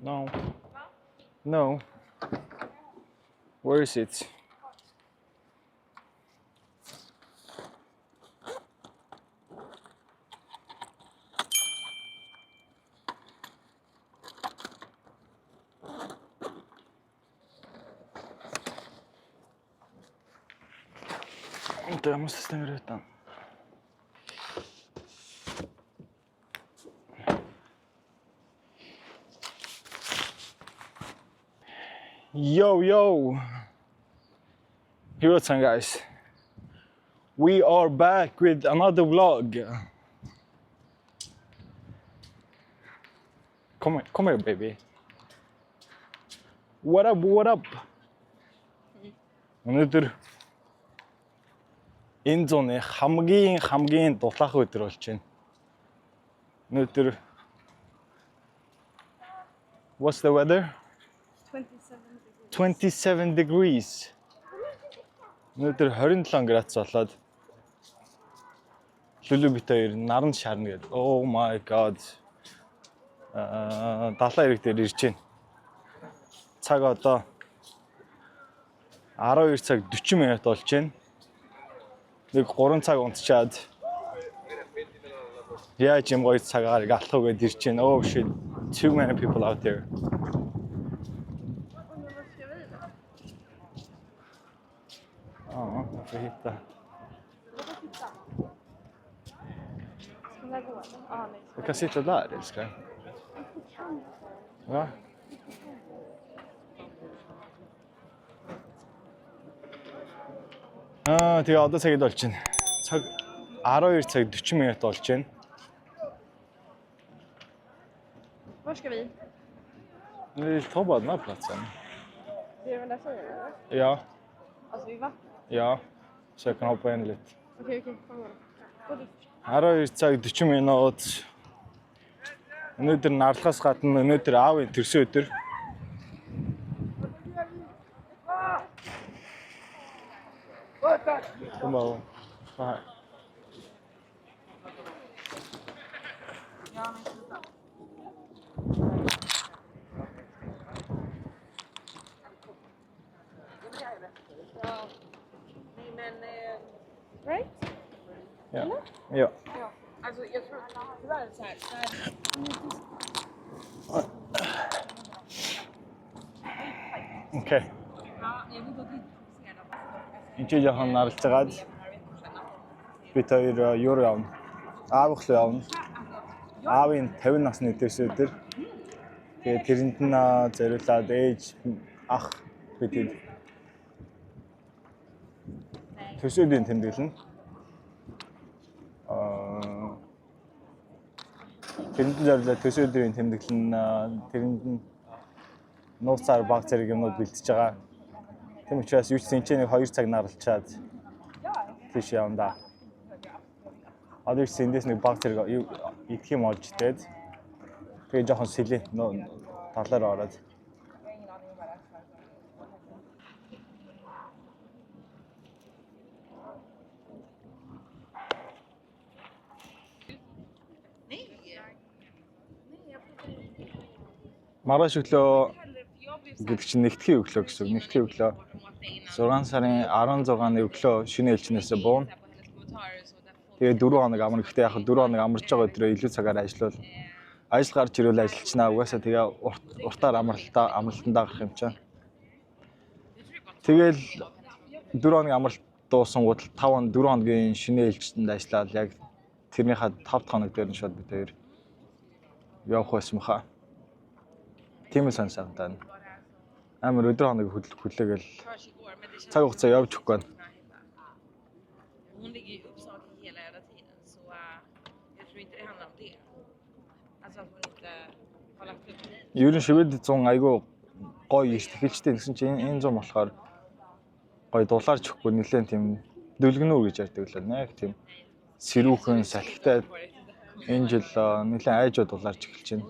No. No. Where is it? Jag måste stänga rutan. Yo! Hey, what's up, guys? We are back with another vlog. Come here, baby. What up? өнөөдөр энэ зууны хамгийн дулаах өдөр болж байна. өнөөдөр What's the weather? 27 degrees. өнөөдөр 27 градус болоод лүлүү бит хоёр наранд шарна гэдэг. Oh my god. Далайн ирэг дээр ирж байна. Цаг одоо 12 цаг 40 минут болж байна. Нэг 3 цаг унтчаад яаж юм гоё цагаар галах уу гэдээ ирж байна. Oh shit. Too many people out there. Får hitta. Jag kan sitta där, älskling. Va? Тэгээ одоо цагид болж байна. Цаг 12 цаг 40 минут болж байна. Var ska vi? Vi tar bara den här platsen. Det är väl där tjejen, eller? Ja. Alltså vid vattnet? Ja. Så jag kan hoppa in lite. Okej, kom igen. Gå dit. 12 цаг 40 минут. Өнөөдөр нарлахаас гадна өнөөдөр аавын төрсөн өдөр. Гомоо. Бай. Right? Ja. Ja. Ja. Alltså jag tror tyvärr så här. Okej. Энд жоохон наралцгаад бид хоёр юур явна. Аавх руу явна. Аавын 50 насны төрсөн өдөр. Тэгээд тэрэнд нь зориулаад ээж, ах бидэд төрсөн өдрийн тэмдэглэн. Тэрэнд зориулаад төрсөн өдрийн тэмдэглэн тэрэнд нь нууцаар баг зэрэг юмнууд бэлтэж байгаа. Тийм учраас юу ч зэнчээ нэг 2 цаг наралчаад тийш явна да. Одоо их эндээс нэг баг зэрэг идэх юм олж идээд тэгээ жоохон сэлээ талаар ороод. Маргааш өглөө гэдэг чинь нэгтгэхийн өглөө гэсэн. Нэгтгэхийн өглөө 6 сарын 16-ны өглөө шинэ ээлжнээсээ буун. Тэгээ 4 хоног амар гэхдээ яг 4 хоног амарч байгаа өдрөө илүү цагаар ажиллавал ажил гарч ирвэл ажилчнаа угаасаа тэгээ уртаар амралтандаа гарах юм чинь. Тэгэл 4 хоног амралт дуусангууд 4 хоногийн шинэ ээлжтэнд ажиллаад яг тэрнийхээ 5 хоног дээр нь шууд бид хоёр явах байсан баха. Тийм сан санаа. Амар өдөр хоног хүлээгээл цаг хугацаа явж өгөх байна. Hon ligger ju uppsaken hela tiden så jag tror inte det handlar om det. Alltså att hon inte har lagt upp tid. Ер нь шивэд 100 айгүй гоё ийш тэгэлжтэй гэсэн чинь энэ 100 болохоор гоё дулаарч өгөхгүй нэлээд тийм дүлгэнүүр гэж ярьдаг лээ. Яг тийм сэрүүхэн салхитай энэ жил нэлээд айжууд дулаарч эхэлж байна.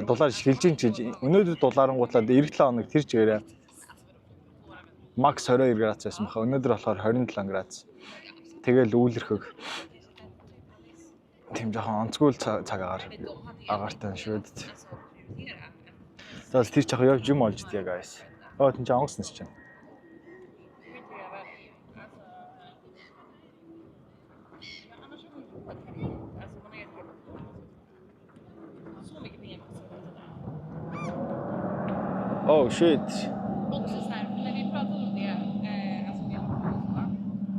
Дулаар эхэлж чинь гэж өнөөдөр дулаарангуутлаад эх 7 хоног тэр чигээрээ макс 22 градус байсан баха. Өнөөдөр болохоор 27 градус. Тэгэл үүлэрхэг. Тийм жоохон онцгой цаг агаартай шивэд. reflektera. За тэр чах явж юм олж дий guys. Оо тийм ч онгоцсон ч чинь. Annars har vi inte råd. Alltså man är helt så mycket pengar kostar det där. Oh shit. Också så här, när vi pratade om det, alltså med alkohol och så,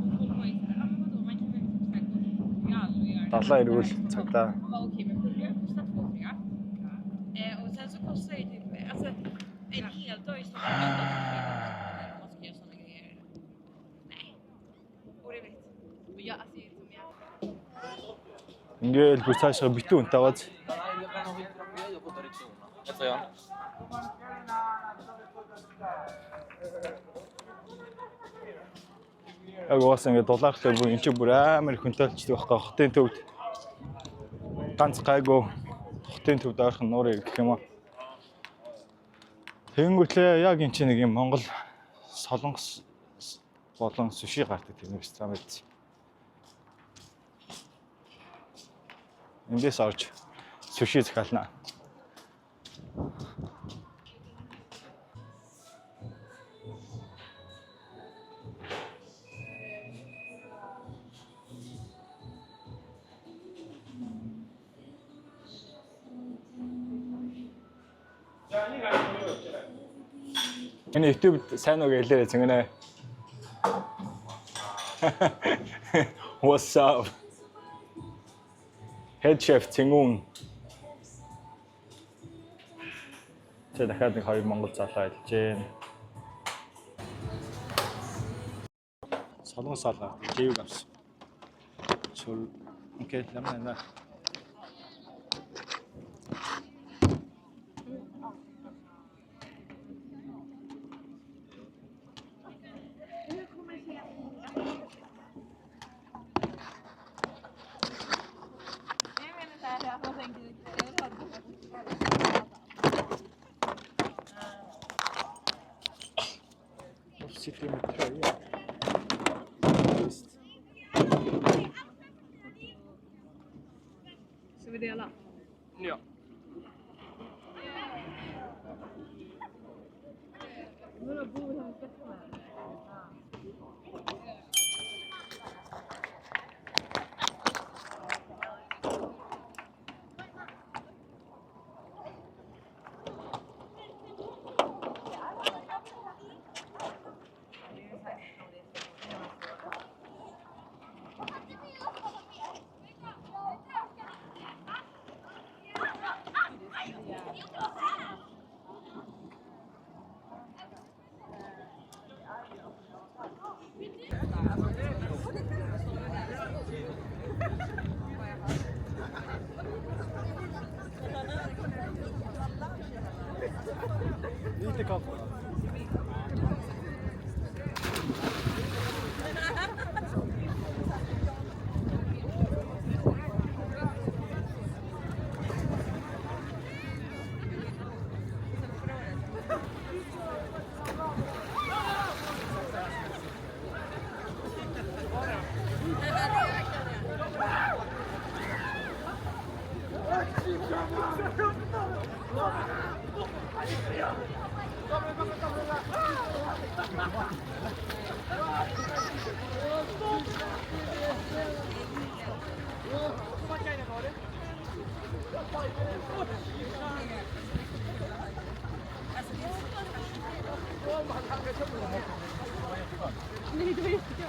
och folk var ju så här, men vadå, man kan väl typ så här gå till Portugal och göra Далаа эргүүл цагтаа. Man bara okej, men Portugal kostar 2-3. Och sen så kostar det typ, alltså en hel dag i Stockholm ändå så man ska göra sådana grejer. Nej, orimligt. Och jag, alltså som jag... Ингээл бүр цаашаа битүү үнтэй газ. Яг уус ингээд дулаахлаа бүр эн чинь бүр амар хөнтөлчдөг байхгүй хотын төвд. Ганц гайгүй хотын төвд ойрхон нуурыг гэх юм аа. Тэнгүүтлээ яг эн чинь нэг юм Монгол солонгос болон суши гардаг тийм ресторан байц. Эндээс орж суши захиална. Энэ YouTube сайн уу гэлээ зөнгөнэ. What's up? Head chef Цэнгүүн. Тэ дахиад нэг хоёр монгол залуу ажиллаж байна. Солонгос салгаа дэвг авсан. Чул окей, ламна. Ska vi dela? Ja. Vadå, bor han bäst med? Lite kaffe. Nej, det var jättekul.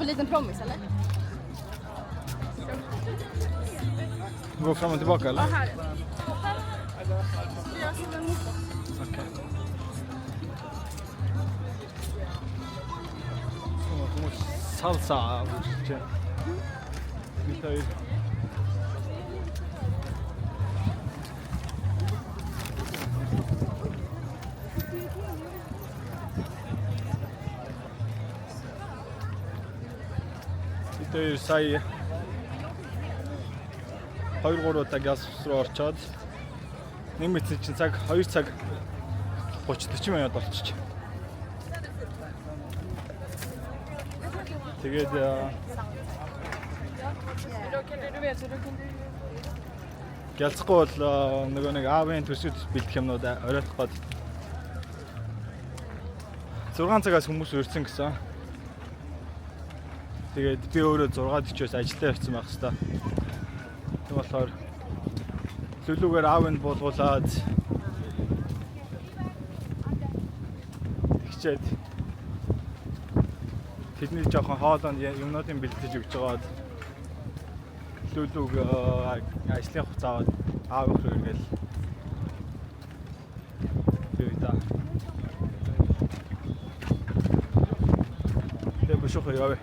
på en liten promis eller? Gå fram och tillbaka eller? Här. Vi gör som en motor. Okej. Salsa. Vi tar ju. Тэр сая 2-3 удаа газ руу орчоод нэмэгдсэн чинь цаг 2 цаг 30-40 минут болчих. Тэгээд Du vet hur du kan гэлцэхгүй бол нөгөө нэг аавын төсөд бэлдэх юмнууд оройтох гээд 6 цагаас хүмүүс өрсөн гэсэн. Тэгээд би өөрөө 6:40-оос ажилдаа явсан байх хэвээр. Тэг болохоор зөвлөгөөр аавын буулгуулад хичээд тэдний жоохон хоолойнд юмнуудын бэлдэж өгч байгаад зөвлөг ажлын хугацаад аавын руу иргээл бивда. Тэг бошох яваа.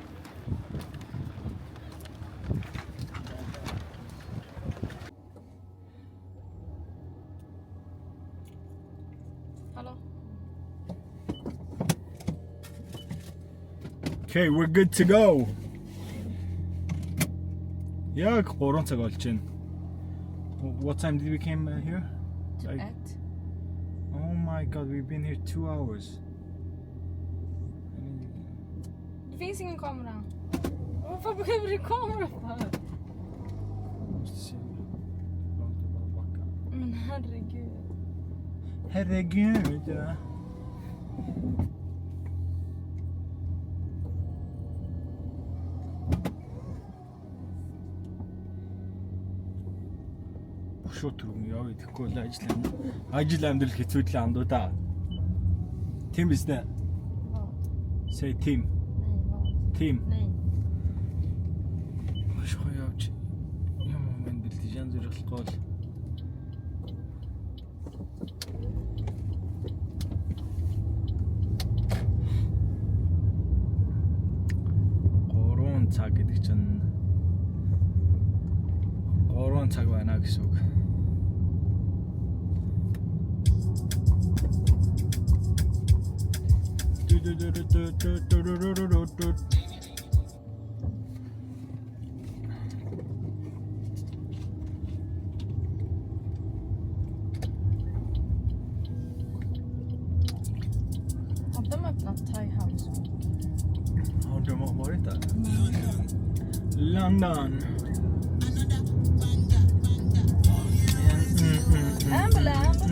Hallå? Okay, we're good to go. Яг 3 цаг болж байна. What time did we came here? Like, oh my god, we've been here 2 hours. Det finns ingen kamera. Varför behöver du kamera för? Men herregud. Herregud. Шууд түрүүн явъя гэхгүй л ажил амьдрал хэцүүдлээ андуу да. Тим биз дээ. Say team. Team. Шууд явж юм мен бэлдэж янз бүр болохгүй л. Цаг гэдэг чинь 3 цаг байна гэсэн үг. Har de öppnat Thai House? Har du varit där? London. Ambulance.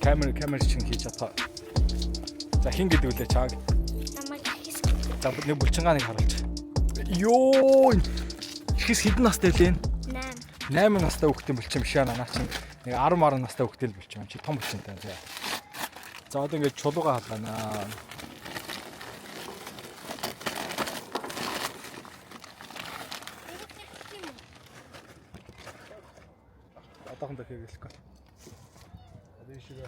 Камер чинь хийж чадхаа. За хин гэдэг үлээ чааг. За нэг булчингааныг харуулж. Йоо! Ихс хэдэн настай вэ? 8 настай хүүхдийн булчин биш аа наа чинь. Нэг 10 настай хүүхдийн булчин. Чи том булчинтай заа. За одоо ингээд чулуугаа халаана. Одоохондоо хийгээхгүй. Шигээ.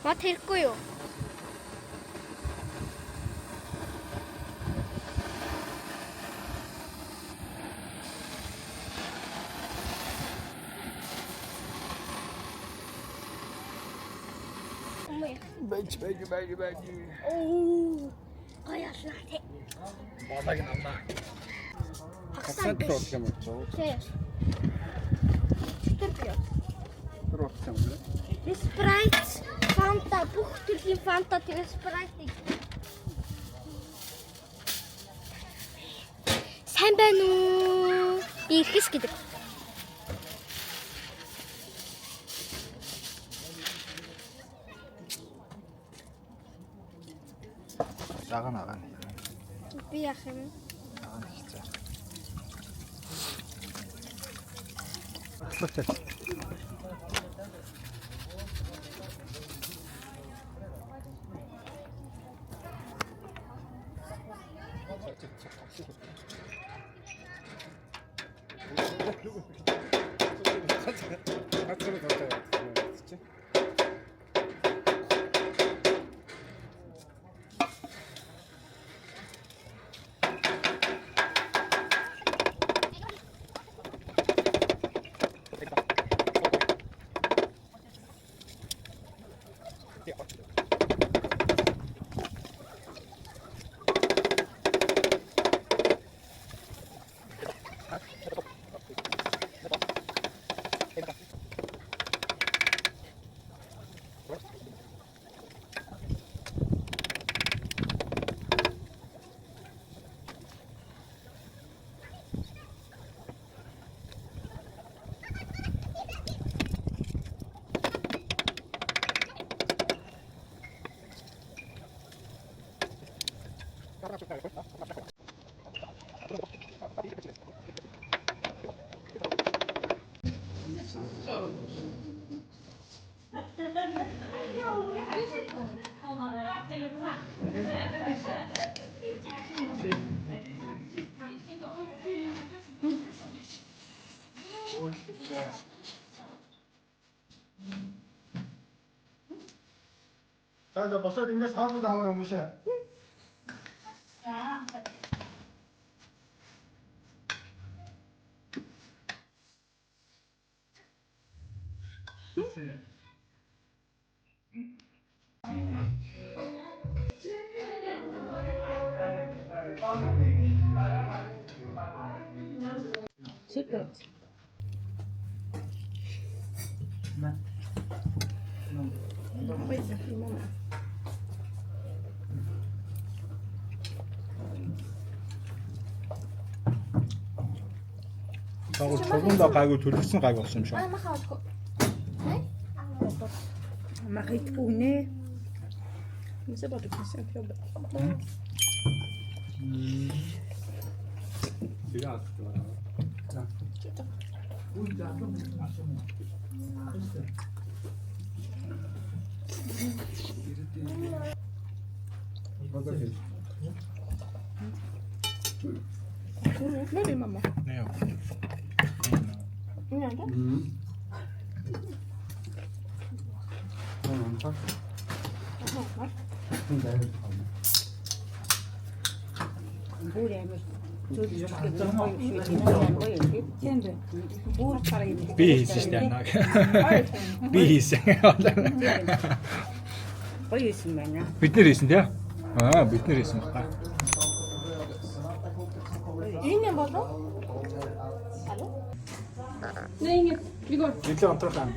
Мод хэрэггүй юу? Байж. Оо. Гаяалаа тий. Болог намнаа. Хагасаа болох юм уу? тий. Тэр бий. Тэр болох юм уу? Sprite, Fanta, бүх төрлийн Fanta тэгээ Sprite. Сайн байна уу? Ихэс гэдэг. Агаа. Би яах юм? Агаа хийцээ. Атлаач. За босоод ингээс хаалт аваа юм шээ. Super. Тагуул чулуундаа гайгүй төлөвсөн гайг болсон юм шиг. Махаа олгүй. Махитгүй нэ. Мисэ бодох гэсэн юм байна. Яа. Maybe mama. Nee. Ja, da. Би хийсэн шүү дээ анаа. Би хийсэн. Гоё юм байна. Бид нэр хийсэн тий? Аа, бид нэр хийсэн байна. Энэ юм болов? Алло? Nee, inget. Vi går. Нидлээ онтрохаа.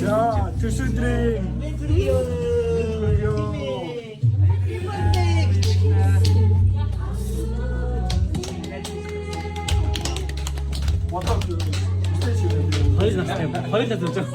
За, төсөдрийн Хоёр настай. Хоёр л зөв.